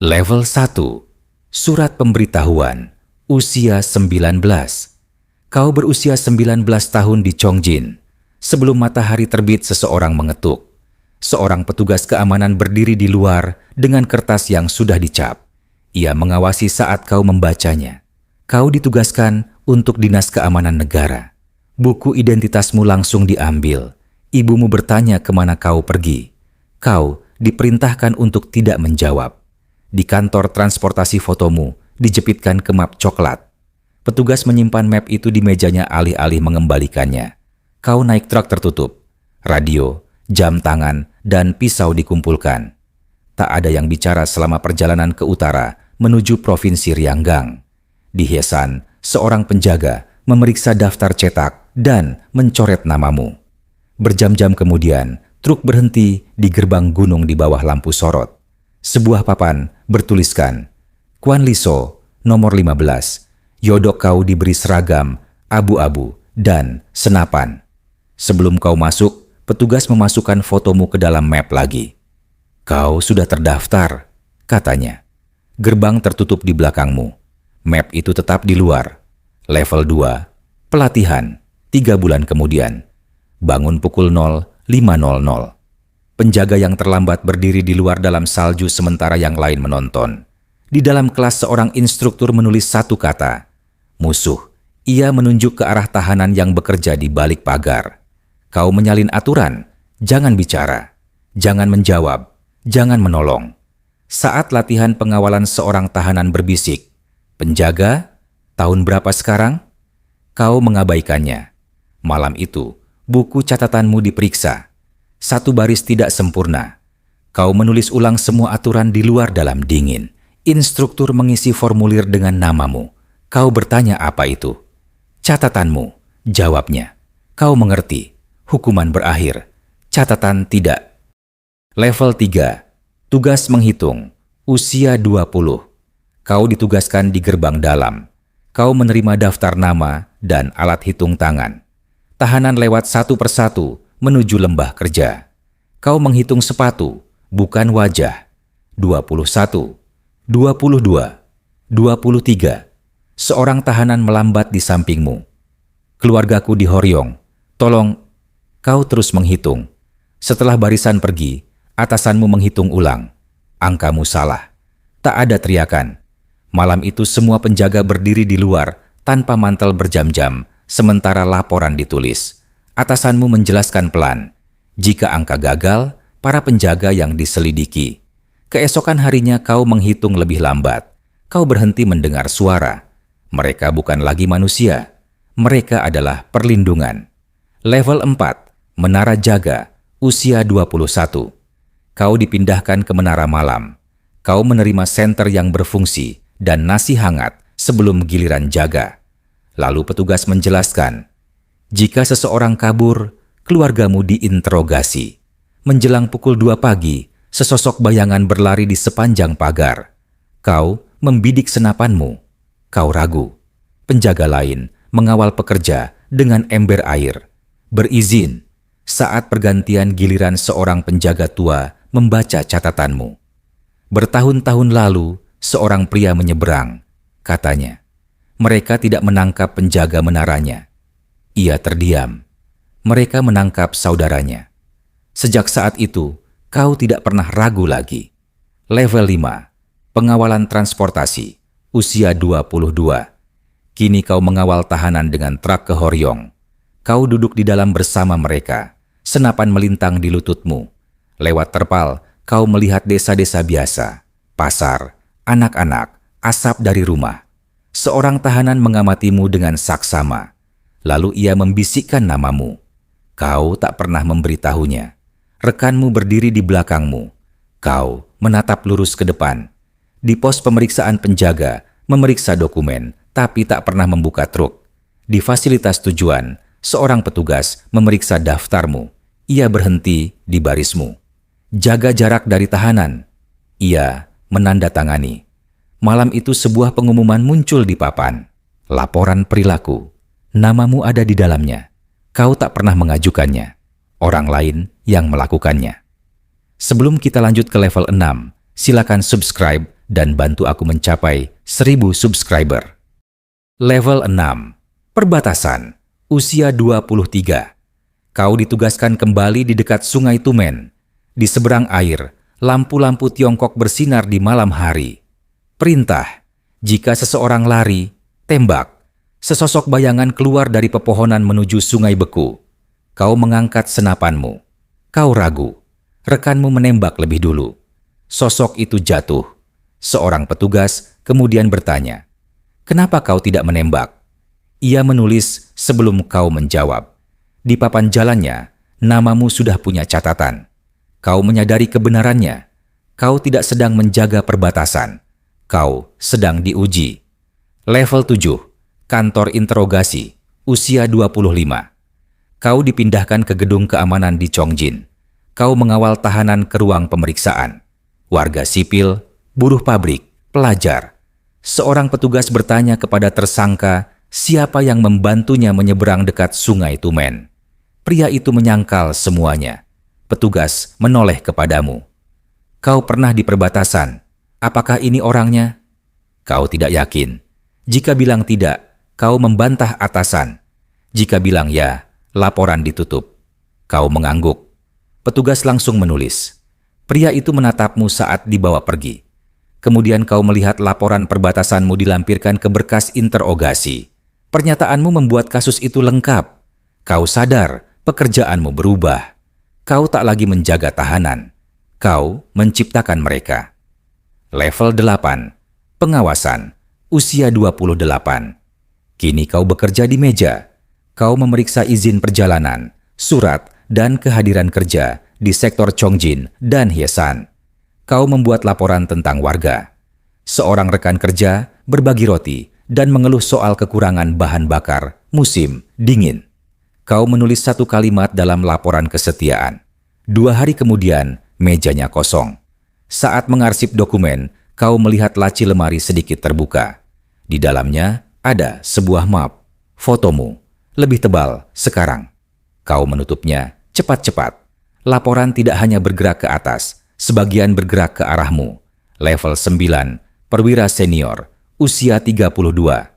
Level 1. Surat pemberitahuan. Usia 19. Kau berusia 19 tahun di Chongjin. Sebelum matahari terbit, seseorang mengetuk. Seorang petugas keamanan berdiri di luar dengan kertas yang sudah dicap. Ia mengawasi saat kau membacanya. Kau ditugaskan untuk Dinas Keamanan Negara. Buku identitasmu langsung diambil. Ibumu bertanya kemana kau pergi. Kau diperintahkan untuk tidak menjawab. Di kantor transportasi fotomu dijepitkan ke map coklat. Petugas menyimpan map itu di mejanya alih-alih mengembalikannya. Kau naik truk tertutup. Radio, jam tangan, dan pisau dikumpulkan. Tak ada yang bicara selama perjalanan ke utara menuju Provinsi Ryanggang. Di Hyesan, seorang penjaga memeriksa daftar cetak dan mencoret namamu. Berjam-jam kemudian, truk berhenti di gerbang gunung di bawah lampu sorot. Sebuah papan bertuliskan, Kwan Liso, nomor 15. Yodok kau diberi seragam, abu-abu, dan senapan. Sebelum kau masuk, petugas memasukkan fotomu ke dalam map lagi. Kau sudah terdaftar, katanya. Gerbang tertutup di belakangmu. Map itu tetap di luar. Level 2, pelatihan, 3 bulan kemudian. Bangun pukul 05.00. Penjaga yang terlambat berdiri di luar dalam salju sementara yang lain menonton. Di dalam kelas seorang instruktur menulis satu kata, musuh. Ia menunjuk ke arah tahanan yang bekerja di balik pagar. Kau menyalin aturan, jangan bicara, jangan menjawab, jangan menolong. Saat latihan pengawalan seorang tahanan berbisik, penjaga, tahun berapa sekarang? Kau mengabaikannya. Malam itu, buku catatanmu diperiksa. Satu baris tidak sempurna. Kau menulis ulang semua aturan di luar dalam dingin. Instruktur mengisi formulir dengan namamu. Kau bertanya apa itu? Catatanmu, jawabnya. Kau mengerti. Hukuman berakhir. Catatan tidak. Level 3. Tugas menghitung. Usia 20. Kau ditugaskan di gerbang dalam. Kau menerima daftar nama dan alat hitung tangan. Tahanan lewat satu persatu menuju lembah kerja. Kau menghitung sepatu, bukan wajah. 21, 22, 23. Seorang tahanan melambat di sampingmu. Keluargaku di Horyong. Tolong, kau terus menghitung. Setelah barisan pergi, atasanmu menghitung ulang. Angkamu salah. Tak ada teriakan. Malam itu semua penjaga berdiri di luar tanpa mantel berjam-jam, sementara laporan ditulis. Atasanmu menjelaskan pelan. Jika angka gagal, para penjaga yang diselidiki. Keesokan harinya kau menghitung lebih lambat. Kau berhenti mendengar suara. Mereka bukan lagi manusia. Mereka adalah perlindungan. Level 4, Menara Jaga, usia 21. Kau dipindahkan ke menara malam. Kau menerima senter yang berfungsi dan nasi hangat sebelum giliran jaga. Lalu petugas menjelaskan, jika seseorang kabur, keluargamu diinterogasi. Menjelang pukul 2 pagi, sesosok bayangan berlari di sepanjang pagar. Kau membidik senapanmu. Kau ragu. Penjaga lain mengawal pekerja dengan ember air. Berizin, saat pergantian giliran seorang penjaga tua membaca catatanmu. Bertahun-tahun lalu, seorang pria menyeberang. Katanya, mereka tidak menangkap penjaga menaranya. Ia terdiam. Mereka menangkap saudaranya. Sejak saat itu, kau tidak pernah ragu lagi. Level 5, pengawalan transportasi, usia 22. Kini kau mengawal tahanan dengan truk ke Horyong. Kau duduk di dalam bersama mereka. Senapan melintang di lututmu. Lewat terpal, kau melihat desa-desa biasa, pasar, anak-anak, asap dari rumah. Seorang tahanan mengamatimu dengan saksama. Lalu ia membisikkan namamu. Kau tak pernah memberitahunya. Rekanmu berdiri di belakangmu. Kau menatap lurus ke depan. Di pos pemeriksaan penjaga, memeriksa dokumen, tapi tak pernah membuka truk. Di fasilitas tujuan, seorang petugas memeriksa daftarmu. Ia berhenti di barismu. Jaga jarak dari tahanan. Ia menandatangani. Malam itu sebuah pengumuman muncul di papan. Laporan perilaku. Namamu ada di dalamnya. Kau tak pernah mengajukannya. Orang lain yang melakukannya. Sebelum kita lanjut ke level 6, silakan subscribe dan bantu aku mencapai 1000 subscriber. Level 6. Perbatasan. Usia 23. Kau ditugaskan kembali di dekat Sungai Tumen. Di seberang air, lampu-lampu Tiongkok bersinar di malam hari. Perintah. Jika seseorang lari, tembak. Sesosok bayangan keluar dari pepohonan menuju sungai beku. Kau mengangkat senapanmu. Kau ragu. Rekanmu menembak lebih dulu. Sosok itu jatuh. Seorang petugas kemudian bertanya, "Kenapa kau tidak menembak?" Ia menulis sebelum kau menjawab. Di papan jalannya, namamu sudah punya catatan. Kau menyadari kebenarannya. Kau tidak sedang menjaga perbatasan. Kau sedang diuji. Level 7. Kantor interogasi. Usia 25. Kau dipindahkan ke gedung keamanan di Chongjin. Kau mengawal tahanan ke ruang pemeriksaan. Warga sipil, buruh pabrik, pelajar. Seorang petugas bertanya kepada tersangka siapa yang membantunya menyeberang dekat Sungai Tumen. Pria itu menyangkal semuanya. Petugas menoleh kepadamu. Kau pernah di perbatasan. Apakah ini orangnya? Kau tidak yakin. Jika bilang tidak, kau membantah atasan. Jika bilang ya, laporan ditutup. Kau mengangguk. Petugas langsung menulis. Pria itu menatapmu saat dibawa pergi. Kemudian kau melihat laporan perbatasanmu dilampirkan ke berkas interogasi. Pernyataanmu membuat kasus itu lengkap. Kau sadar pekerjaanmu berubah. Kau tak lagi menjaga tahanan. Kau menciptakan mereka. Level 8. Pengawasan. Usia 28. Kini kau bekerja di meja. Kau memeriksa izin perjalanan, surat, dan kehadiran kerja di sektor Chongjin dan Hyesan. Kau membuat laporan tentang warga. Seorang rekan kerja berbagi roti dan mengeluh soal kekurangan bahan bakar musim dingin. Kau menulis satu kalimat dalam laporan kesetiaan. 2 hari kemudian, mejanya kosong. Saat mengarsip dokumen, kau melihat laci lemari sedikit terbuka. Di dalamnya ada sebuah map, fotomu, lebih tebal sekarang. Kau menutupnya cepat-cepat. Laporan tidak hanya bergerak ke atas, sebagian bergerak ke arahmu. Level 9, perwira senior, usia 32.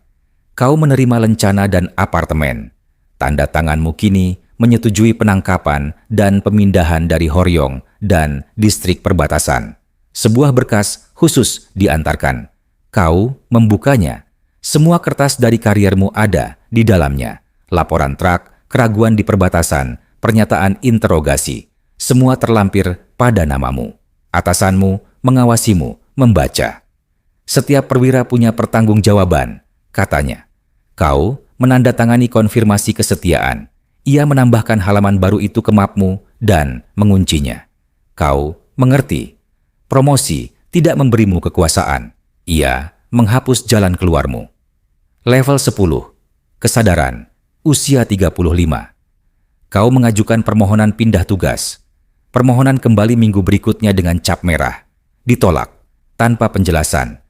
Kau menerima lencana dan apartemen. Tanda tanganmu kini menyetujui penangkapan dan pemindahan dari Horyong dan distrik perbatasan. Sebuah berkas khusus diantarkan. Kau membukanya. Semua kertas dari kariermu ada di dalamnya. Laporan truk, keraguan di perbatasan, pernyataan interogasi. Semua terlampir pada namamu. Atasanmu mengawasimu membaca. Setiap perwira punya pertanggungjawaban, katanya. Kau menandatangani konfirmasi kesetiaan. Ia menambahkan halaman baru itu ke mapmu dan menguncinya. Kau mengerti. Promosi tidak memberimu kekuasaan. Ia menghapus jalan keluarmu. Level 10. Kesadaran. Usia 35. Kau mengajukan permohonan pindah tugas. Permohonan kembali minggu berikutnya dengan cap merah. Ditolak. Tanpa penjelasan.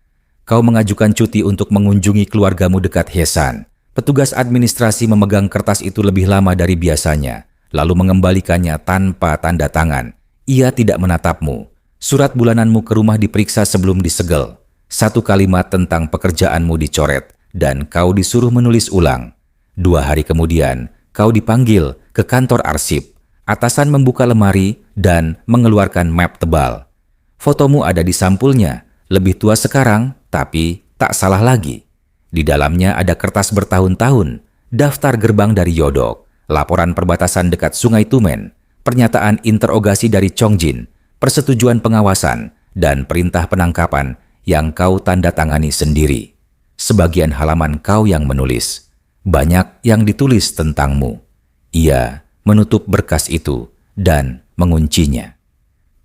Kau mengajukan cuti untuk mengunjungi keluargamu dekat Hyesan. Petugas administrasi memegang kertas itu lebih lama dari biasanya, lalu mengembalikannya tanpa tanda tangan. Ia tidak menatapmu. Surat bulananmu ke rumah diperiksa sebelum disegel. Satu kalimat tentang pekerjaanmu dicoret, dan kau disuruh menulis ulang. 2 hari kemudian, kau dipanggil ke kantor arsip. Atasan membuka lemari dan mengeluarkan map tebal. Fotomu ada di sampulnya, lebih tua sekarang, tapi tak salah lagi. Di dalamnya ada kertas bertahun-tahun, daftar gerbang dari Yodok, laporan perbatasan dekat Sungai Tumen, pernyataan interogasi dari Chongjin, persetujuan pengawasan, dan perintah penangkapan yang kau tanda tangani sendiri. Sebagian halaman kau yang menulis. Banyak yang ditulis tentangmu. Ia menutup berkas itu dan menguncinya.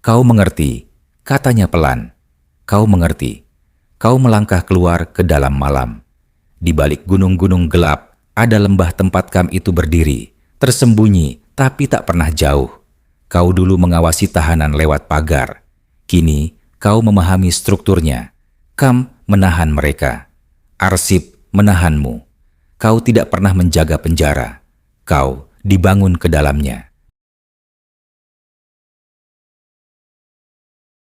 Kau mengerti, katanya pelan. Kau mengerti. Kau melangkah keluar ke dalam malam. Di balik gunung-gunung gelap, ada lembah tempat Kam itu berdiri, tersembunyi tapi tak pernah jauh. Kau dulu mengawasi tahanan lewat pagar. Kini, kau memahami strukturnya. Kam menahan mereka. Arsip menahanmu. Kau tidak pernah menjaga penjara. Kau dibangun ke dalamnya.